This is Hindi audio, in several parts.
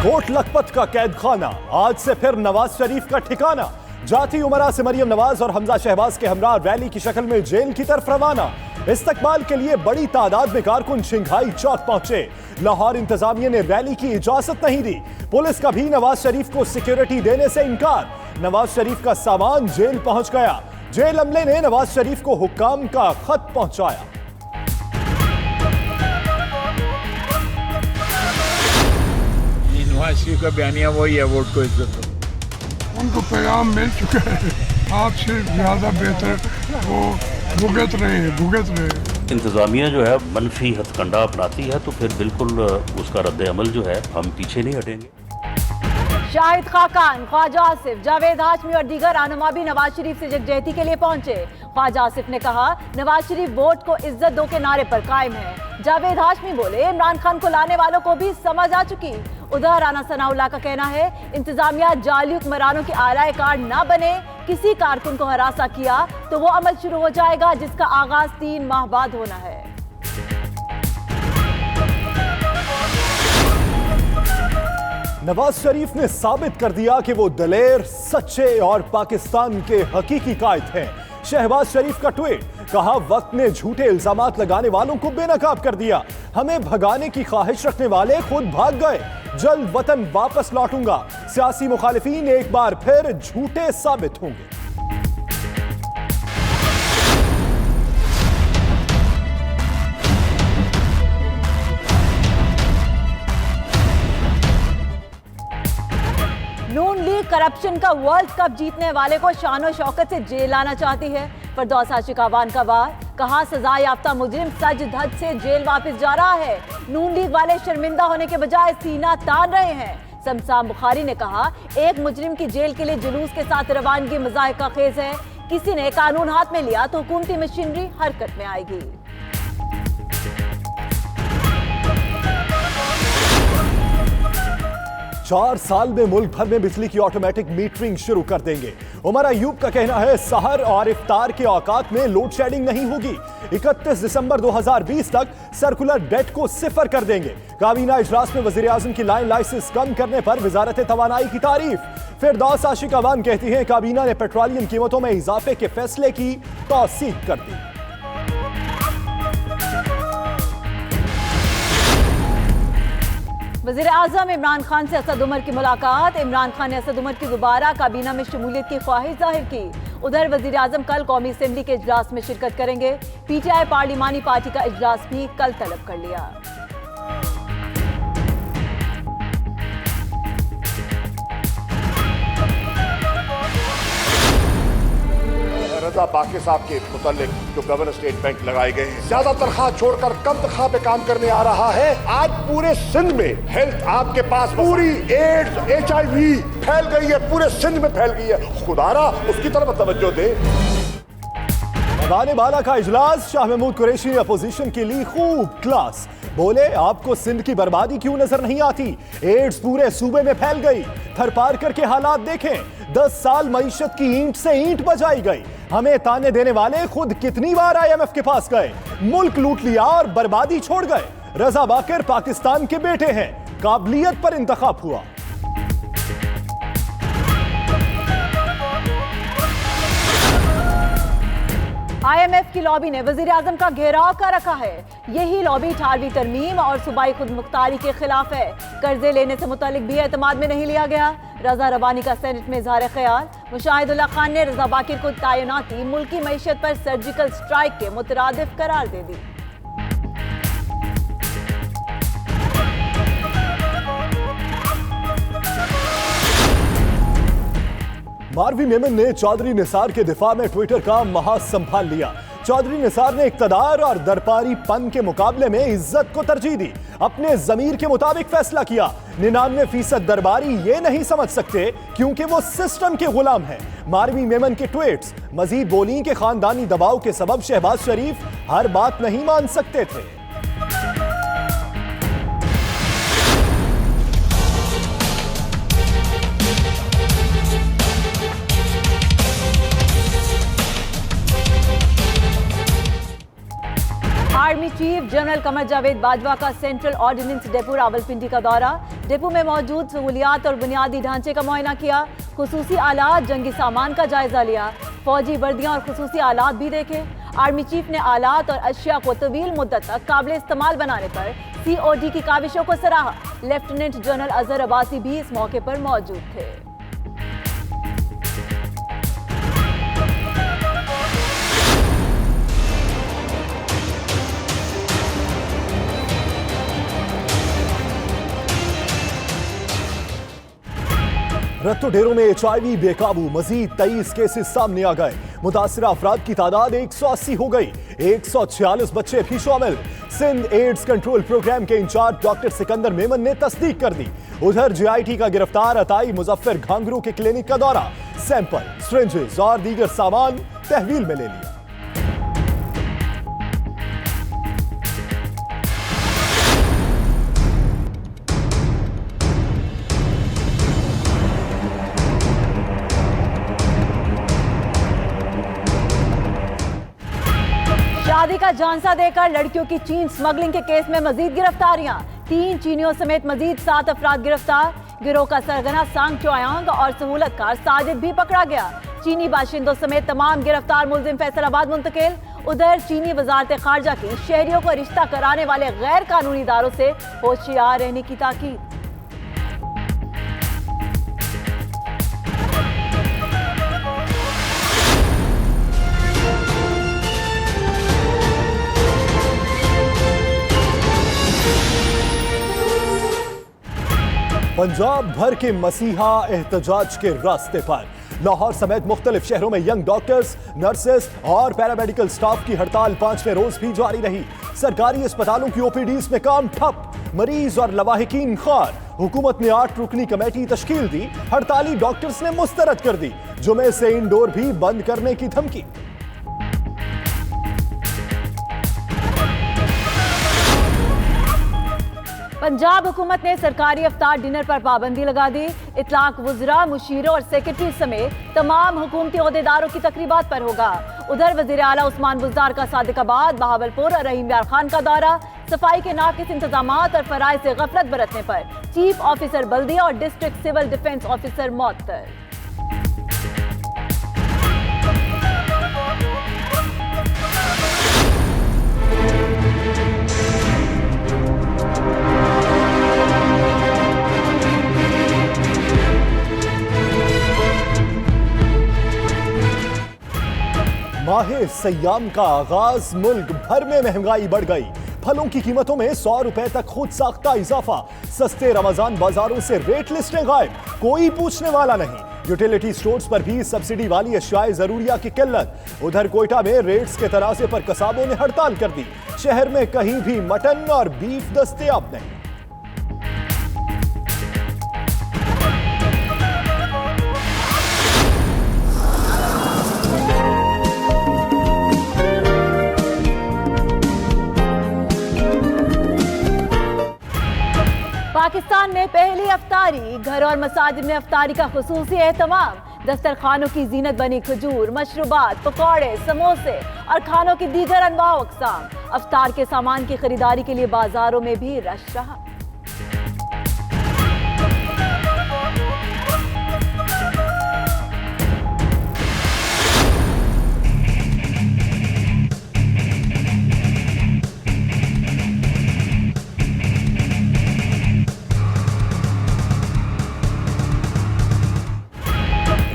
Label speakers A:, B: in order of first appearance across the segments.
A: कोट लखपत का कैद खाना, आज से फिर नवाज शरीफ का ठिकाना। जाती उमरा से मरियम नवाज और हमजा शहबाज के हमरा रैली की शक्ल में जेल की तरफ रवाना। इस्तकबाल के लिए बड़ी तादाद में कारकुन शंघाई चौक पहुंचे। लाहौर इंतजामिया ने रैली की इजाजत नहीं दी। पुलिस का भी नवाज शरीफ को सिक्योरिटी देने से इनकार। नवाज शरीफ का सामान जेल पहुंच गया। जेल अमले ने नवाज शरीफ को हुक्काम का खत पहुंचाया।
B: नवाज शरीफ का बयानिया वही है, वोट को इज्जत दो।
C: उनको पैगाम मिल चुका है, आपसे ज्यादा बेहतर वो भुगत रहे।
D: इंतजामिया जो है मनफी हथकंडा अपनाती है तो फिर बिल्कुल उसका रद्द अमल जो है हम पीछे नहीं हटेंगे।
E: शाहिद खाकान, ख्वाजा आसिफ, जावेद हाशमी और दीगर रहनुमा भी नवाज शरीफ से यकजहती के लिए पहुंचे। ख्वाजा आसिफ ने कहा, नवाज शरीफ वोट को इज्जत दो के नारे पर कायम है। जावेद हाशमी बोले, इमरान खान को लाने वालों को भी समझ आ चुकी। उधर राना सनाउल्लाह का कहना है, इंतजामिया जाली हुक्मरानों के आलाए कार ना बने। किसी कारकुन को हरासा किया तो वो अमल शुरू हो जाएगा, जिसका आगाज 3 माह बाद होना है।
A: नवाज शरीफ ने साबित कर दिया कि वो दलेर, सच्चे और पाकिस्तान के हकीकी कायद हैं। शहबाज शरीफ का ट्वीट, कहा वक्त ने झूठे इल्जामात लगाने वालों को बेनकाब कर दिया। हमें भगाने की ख्वाहिश रखने वाले खुद भाग गए। जल्द वतन वापस लौटूंगा। सियासी मुखालिफिन एक बार फिर झूठे साबित होंगे।
E: नून लीग करप्शन का वर्ल्ड कप जीतने वाले को शान और शौकत से जेल लाना चाहती है। फरदौस आशिक आवान का वार, कहा सजा याफ्ता मुजरिम सज धज से जेल वापस जा रहा है। नून लीग वाले शर्मिंदा होने के बजाय सीना तान रहे हैं। समसाम बुखारी ने कहा, एक मुजरिम की जेल के लिए जुलूस के साथ रवानगी मज़ाहिका खेज है। किसी ने कानून हाथ में लिया तो हुकूमती मशीनरी हरकत में आएगी।
A: 4 साल में मुल्क भर में बिजली की ऑटोमेटिक मीटरिंग शुरू कर देंगे। उमर अयूब का कहना है, सहर और इफ्तार के औकात में लोड शेडिंग नहीं होगी। 31 दिसंबर 2020 तक सर्कुलर डेट को 0 कर देंगे। काबीना इजलास में वजीर आजम की लाइन लाइसेंस कम करने पर वजारत तवानाई की तारीफ। फिरदौस आशिक अवान कहती है, काबीना ने पेट्रोलियम कीमतों में इजाफे के फैसले की तौसीक कर दी।
E: वज़ीर आज़म इमरान खान से असद उमर की मुलाकात। इमरान खान ने असद उमर की दोबारा काबीना में शमूलियत की ख्वाहिश जाहिर की। उधर वज़ीर आज़म कल कौमी असेंबली के इजलास में शिरकत करेंगे। पीटीआई पार्लिमानी पार्टी का इजलास भी कल तलब कर लिया।
F: रजा बाकी साहब के मुतालिक जो गवर्नर स्टेटमेंट लगाए गए हैं, ज्यादा तनख्वाह छोड़कर कम तनख्वाह पे काम करने आ रहा है। आज पूरे सिंध में हेल्थ आपके पास, पूरी एड्स HIV फैल गई है, पूरे सिंध में फैल गई है। खुदारा उसकी तरफ तवज्जो दे।
A: मैदान बाला का इजलास, शाह महमूद कुरैशी ने अपोजिशन के लिए खूब क्लास। बोले, आपको सिंध की बर्बादी क्यों नजर नहीं आती? एड्स पूरे सूबे में फैल गई। थरपार करके हालात देखें। 10 साल मईशत की ईंट से ईंट बजाई गई। हमें ताने देने वाले खुद कितनी बार IMF के पास गए, मुल्क लूट लिया और बर्बादी छोड़ गए। रजा बाकर पाकिस्तान के बेटे हैं, काबिलियत पर इंतखाब हुआ।
E: IMF की लॉबी ने वजीर आजम का घेराव कर रखा है। यही लॉबी 18वीं तरमीम और सूबाई खुद मुख्तारी के खिलाफ है। कर्जे लेने से मुतालिक भी एतमाद में नहीं लिया गया। रजा रबानी का सेनेट में इजहार ख्याल। मुशाहिदुल्लाह खान ने रजा बाकिर को तैनाती मुल्की मईशत पर सर्जिकल स्ट्राइक के मुतरादिफ करार दे दी।
A: मारवी मेमन ने चौधरी निसार के दिफा में ट्विटर का महाज संभाल लिया। चौधरी निसार ने इक्तदार और दरबारी पन के मुकाबले में इज्जत को तरजीह दी। अपने जमीर के मुताबिक फैसला किया। 99% दरबारी ये नहीं समझ सकते क्योंकि वो सिस्टम के गुलाम हैं। मारवी मेमन के ट्वीट्स मजीद बोली कि खानदानी दबाव के सबब शहबाज शरीफ हर बात नहीं मान सकते थे।
E: Army chief general Qamar Javed Bajwa का सेंट्रल ऑर्डिनेंस डेपो रावलपिंडी का दौरा। डिपो में मौजूद सहूलियात और बुनियादी ढांचे का मुआयना किया। खुसूसी आलात, जंगी सामान का जायजा लिया। फौजी वर्दियां और खुसूसी आलात भी देखे। आर्मी चीफ ने आलात और अशिया को तवील मुद्दत तक काबिल इस्तेमाल बनाने पर COD की काविशों को सराहा। लेफ्टिनेंट जनरल अजहर अब्बासी भी इस मौके पर मौजूद थे।
A: रत्तो डेरों में HIV बेकाबू, मजीद 23 केसेस सामने आ गए। मुतासिर अफराद की तादाद 180 हो गई। 146 बच्चे भी शामिल। सिंध एड्स कंट्रोल प्रोग्राम के इंचार्ज डॉक्टर सिकंदर मेमन ने तस्दीक कर दी। उधर JIT का गिरफ्तार अताई मुजफ्फर घांगरू के क्लिनिक का दौरा, सैंपल, सिरिंजेस और दीगर सामान तहवील में ले लिया।
E: शादी का झांसा देकर लड़कियों की चीन स्मगलिंग के केस में मजीद गिरफ्तारियां। 3 चीनियों समेत मजीद 7 अफराद गिरफ्तार। गिरोह का सरगना सांग चोयांग और सहूलतकार साजिद भी पकड़ा गया। चीनी बाशिंदों समेत तमाम गिरफ्तार मुलजिम फैसलाबाद मुंतकिल। उधर चीनी वजारत खारजा की शहरियों को रिश्ता कराने वाले गैर कानूनी इदारों से होशियार रहने की ताकीद।
A: पंजाब भर के मसीहा एहतजाज के रास्ते पर। लाहौर समेत मुख्तलिफ शहरों में यंग डॉक्टर्स, नर्सेस और पैरामेडिकल स्टाफ की हड़ताल 5वें रोज भी जारी रही। सरकारी अस्पतालों की OPDs में काम ठप, मरीज और लवाहिकीन खार। हुकूमत ने 8 रुकनी कमेटी तश्कील दी। हड़ताली डॉक्टर्स ने मुस्तरद कर दी। जुमे से इंडोर भी बंद करने की धमकी।
E: पंजाब हुकूमत ने सरकारी अफ्तार डिनर पर पाबंदी लगा दी। इतलाक वुज़रा, मुशीरों और सेक्रेटरी समेत तमाम हुकूमती ओहदेदारों की तकरीबात पर होगा। उधर वज़ीर आला उस्मान बुज़दार का सादिकाबाद, बहावलपुर और रहीम यार खान का दौरा। सफाई के नाकिस इंतजामात और फराइज से गफलत बरतने पर चीफ ऑफिसर बल्दिया और डिस्ट्रिक्ट सिविल डिफेंस ऑफिसर मुअत्तल।
A: माहे सयाम का आगाज, मुल्क भर में महंगाई बढ़ गई। फलों की कीमतों में 100 रुपए तक खुद साख्ता इजाफा। सस्ते रमजान बाजारों से रेट लिस्टें गायब, कोई पूछने वाला नहीं। यूटिलिटी स्टोर्स पर भी सब्सिडी वाली अशियाए जरूरिया की किल्लत। उधर कोयटा में रेट्स के तराजे पर कसाबों ने हड़ताल कर दी। शहर में कहीं भी मटन और बीफ दस्तयाब नहीं।
E: पाकिस्तान में पहली अफ्तारी। घर और मसाजिद में अफ्तारी का खुसूसी एहतमाम। दस्तरखानों की जीनत बनी खजूर, मशरूबात, पकौड़े, समोसे और खानों की दीगर अनवाओ अक़साम। अफ्तार के सामान की खरीदारी के लिए बाजारों में भी रश रहा।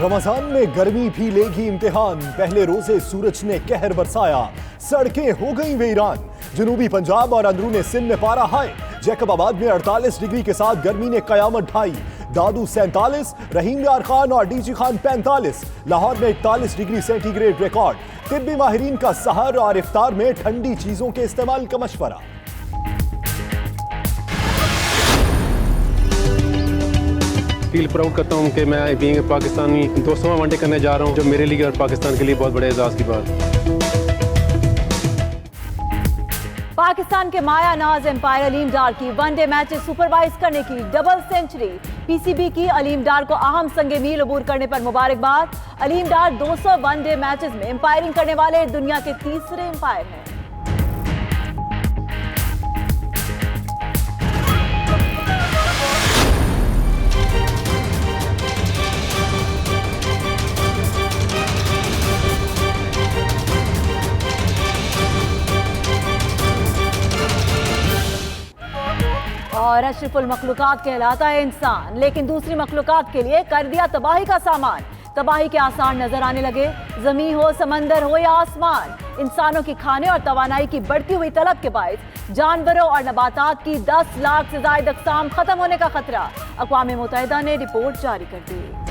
A: रमजान में गर्मी भी लेगी इम्तिहान। पहले रोजे सूरज ने कहर बरसाया, सड़कें हो गई वीरान। जनूबी पंजाब और अंदरूनी सिंध में पारा हाई। जैकबाबाद में 48 डिग्री के साथ गर्मी ने कयामत ढाई। दादू 47, रहीम यार खान और DG खान 45। लाहौर में 41 डिग्री सेंटीग्रेड रिकॉर्ड। तिब्बी माहिरीन का सहर और इफ्तार में ठंडी चीजों के इस्तेमाल का मशवरा।
G: फील प्राउड करता हूँ कि मैं बीइंग पाकिस्तानी 200वां वनडे करने जा रहा हूँ, जो मेरे लिए और पाकिस्तान के लिए बहुत बड़े एजाज की बात है।
E: पाकिस्तान के माया नाज एम्पायर अलीम डार की वनडे मैचेस सुपरवाइज करने की डबल सेंचुरी। PCB की अलीम डार को अहम संगे मील अबूर करने पर मुबारकबाद। अलीम डार 200 वनडे मैचेस में एम्पायरिंग करने वाले दुनिया के तीसरे एम्पायर हैं। और अशरफुल मखलूकात कहलाता है इंसान, लेकिन दूसरी मखलूकात के लिए कर दिया तबाही का सामान। तबाही के आसार नजर आने लगे। जमीन हो, समंदर हो या आसमान, इंसानों की खाने और तवानाई की बढ़ती हुई तलब के बायस जानवरों और नबातात की 10 लाख से ज्यादा अक़साम खत्म होने का खतरा। अक़वाम मुत्तहिदा ने रिपोर्ट जारी कर दी।